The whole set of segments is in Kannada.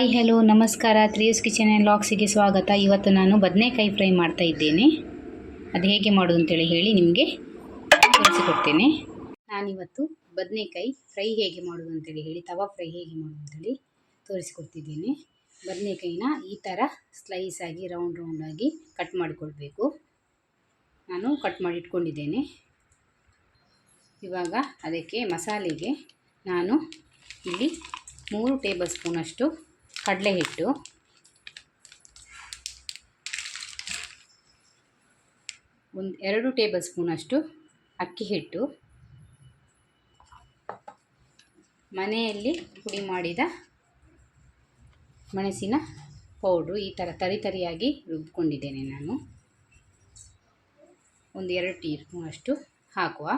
ಹಾಯ್ ಹಲೋ ನಮಸ್ಕಾರ. ತ್ರಿಯೂಸ್ ಕಿಚನ್ ಆ್ಯಂಡ್ ಲಾಗ್ಸಿಗೆ ಸ್ವಾಗತ. ಇವತ್ತು ನಾನು ಬದನೆಕಾಯಿ ಫ್ರೈ ಮಾಡ್ತಾ ಇದ್ದೇನೆ. ಅದು ಹೇಗೆ ಮಾಡೋದು ಅಂತೇಳಿ ಹೇಳಿ ನಿಮಗೆ ತೋರಿಸಿಕೊಡ್ತೇನೆ. ನಾನಿವತ್ತು ಬದನೆಕಾಯಿ ಫ್ರೈ ಹೇಗೆ ಮಾಡೋದು ಅಂತೇಳಿ ಹೇಳಿ ತವಾ ಫ್ರೈ ಹೇಗೆ ಮಾಡೋದು ಅಂತೇಳಿ ತೋರಿಸಿಕೊಡ್ತಿದ್ದೇನೆ. ಬದನೆಕಾಯಿನ ಈ ಥರ ಸ್ಲೈಸ್ ಆಗಿ ರೌಂಡ್ ಆಗಿ ಕಟ್ ಮಾಡಿಕೊಳ್ಬೇಕು. ನಾನು ಕಟ್ ಮಾಡಿ ಇಟ್ಕೊಂಡಿದ್ದೇನೆ. ಇವಾಗ ಅದಕ್ಕೆ ಮಸಾಲೆಗೆ ನಾನು ಇಲ್ಲಿ 3 ಟೇಬಲ್ ಸ್ಪೂನಷ್ಟು ಕಡಲೆ ಹಿಟ್ಟು, 2 ಟೇಬಲ್ ಸ್ಪೂನಷ್ಟು ಅಕ್ಕಿ ಹಿಟ್ಟು, ಮನೆಯಲ್ಲಿ ಪುಡಿ ಮಾಡಿದ ಮೆಣಸಿನ ಪೌಡ್ರು ಈ ಥರ ತರಿಯಾಗಿ ರುಬ್ಕೊಂಡಿದ್ದೇನೆ ನಾನು. 2 ಟೀ ಸ್ಪೂನಷ್ಟು ಹಾಕುವ.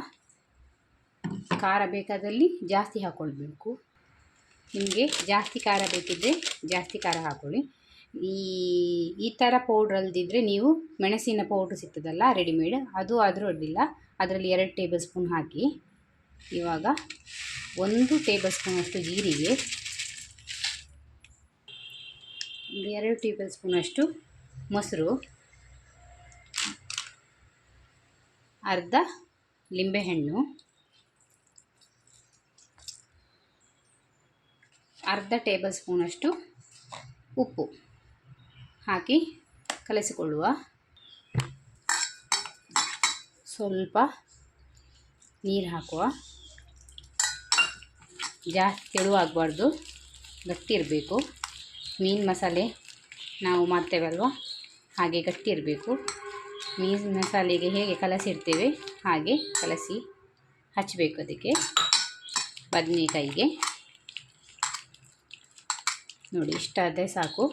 ಖಾರ ಬೇಕಾದಲ್ಲಿ ಜಾಸ್ತಿ ಹಾಕ್ಕೊಳ್ಬೇಕು. ನಿಮಗೆ ಜಾಸ್ತಿ ಖಾರ ಬೇಕಿದ್ದರೆ ಜಾಸ್ತಿ ಖಾರ ಹಾಕ್ಕೊಳ್ಳಿ. ಈ ಥರ ಪೌಡ್ರ್ ಅಲ್ಲದಿದ್ದರೆ ನೀವು ಮೆಣಸಿನ ಪೌಡ್ರ್ ಸಿಗ್ತದಲ್ಲ ರೆಡಿಮೇಡ್, ಅದು ಆದರೂ ಅಡ್ಡಿಲ್ಲ. ಅದರಲ್ಲಿ 2 ಟೇಬಲ್ ಸ್ಪೂನ್ ಹಾಕಿ. ಇವಾಗ 1 ಟೇಬಲ್ ಸ್ಪೂನಷ್ಟು ಜೀರಿಗೆ, 2 ಟೇಬಲ್ ಸ್ಪೂನಷ್ಟು ಮೊಸರು, ಅರ್ಧ ಲಿಂಬೆಹಣ್ಣು, ಅರ್ಧ ಟೇಬಲ್ ಸ್ಪೂನಷ್ಟು ಉಪ್ಪು ಹಾಕಿ ಕಲಸಿಕೊಳ್ಳುವ. ಸ್ವಲ್ಪ ನೀರು ಹಾಕುವ. ಜಾಸ್ತಿ ತೆಳುವಾಗಬಾರ್ದು, ಗಟ್ಟಿ ಇರಬೇಕು. ಮೀನು ಮಸಾಲೆ ನಾವು ಮಾಡ್ತೇವಲ್ವ ಹಾಗೆ ಗಟ್ಟಿ ಇರಬೇಕು. ಮೀನು ಮಸಾಲೆಗೆ ಹೇಗೆ ಕಲಸಿಡ್ತೇವೆ ಹಾಗೆ ಕಲಸಿ ಹಚ್ಚಬೇಕು ಅದಕ್ಕೆ ಬದನೆಕಾಯಿಗೆ. ನೋಡಿ, ಇಷ್ಟಾದರೆ ಸಾಕು.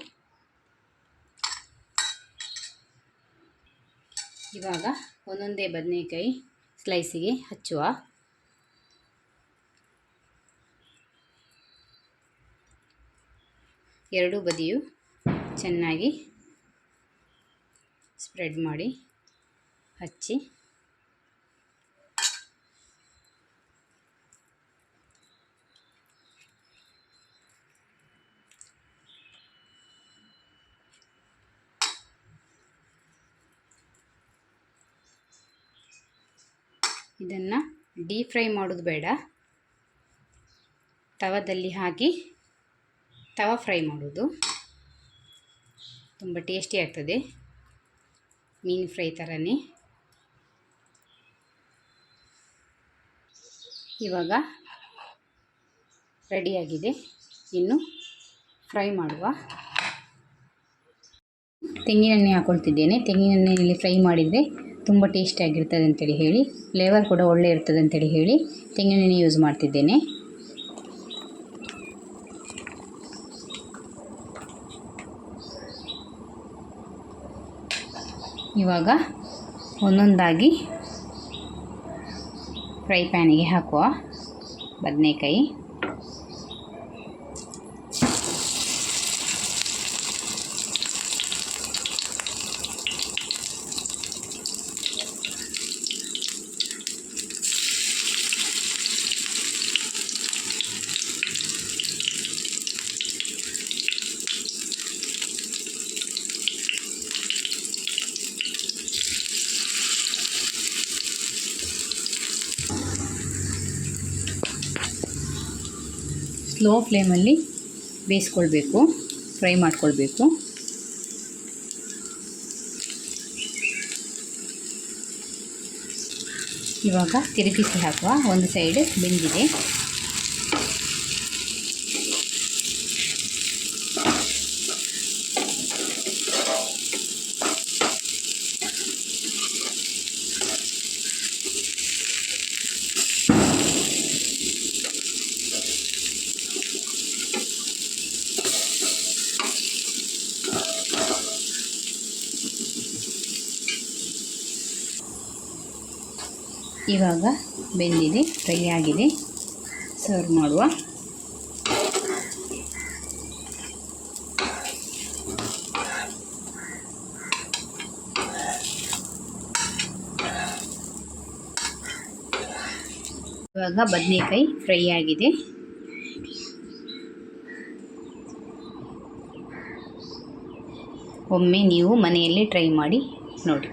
ಇವಾಗ ಒಂದೊಂದೇ ಬದನೆಕಾಯಿ ಸ್ಲೈಸಿಗೆ ಹಚ್ಚುವ. ಎರಡೂ ಬದಿಯು ಚೆನ್ನಾಗಿ ಸ್ಪ್ರೆಡ್ ಮಾಡಿ ಹಚ್ಚಿ ಇದನ್ನು ಡೀಪ್ ಫ್ರೈ ಮಾಡೋದು ಬೇಡ, ತವದಲ್ಲಿ ಹಾಕಿ ತವಾ ಫ್ರೈ ಮಾಡೋದು. ತುಂಬ ಟೇಸ್ಟಿ ಆಗ್ತದೆ, ಮೀನು ಫ್ರೈ ಥರನೇ. ಇವಾಗ ರೆಡಿಯಾಗಿದೆ, ಇನ್ನು ಫ್ರೈ ಮಾಡುವ. ತೆಂಗಿನೆಣ್ಣೆ ಹಾಕ್ಕೊಳ್ತಿದ್ದೇನೆ. ತೆಂಗಿನೆಣ್ಣೆಯಲ್ಲಿ ಫ್ರೈ ಮಾಡಿದರೆ ತುಂಬ ಟೇಸ್ಟಿಯಾಗಿರ್ತದೆ ಅಂತೇಳಿ ಹೇಳಿ, ಫ್ಲೇವರ್ ಕೂಡ ಒಳ್ಳೆ ಇರ್ತದೆ ಅಂತೇಳಿ ಹೇಳಿ ತೆಂಗಿನೆಣ್ಣೆ ಯೂಸ್ ಮಾಡ್ತಿದ್ದೇನೆ. ಇವಾಗ ಒಂದೊಂದಾಗಿ ಫ್ರೈ ಪ್ಯಾನಿಗೆ ಹಾಕುವ ಬದನೆಕಾಯಿ. ಸ್ಲೋ ಫ್ಲೇಮಲ್ಲಿ ಬೇಯಿಸ್ಕೊಳ್ಬೇಕು, ಫ್ರೈ ಮಾಡ್ಕೊಳ್ಬೇಕು. ಇವಾಗ ತಿರುಗಿಸಿ ಹಾಕುವ. ಒಂದು ಸೈಡ್ ಬೆಂದಿದೆ. ಇವಾಗ ಬೆಂದಿದೆ, ಫ್ರೈ ಆಗಿದೆ. ಸರ್ವ್ ಮಾಡುವ. ಇವಾಗ ಬದನೆಕಾಯಿ ಫ್ರೈ ಆಗಿದೆ. ಒಮ್ಮೆ ನೀವು ಮನೆಯಲ್ಲಿ ಟ್ರೈ ಮಾಡಿ ನೋಡಿ.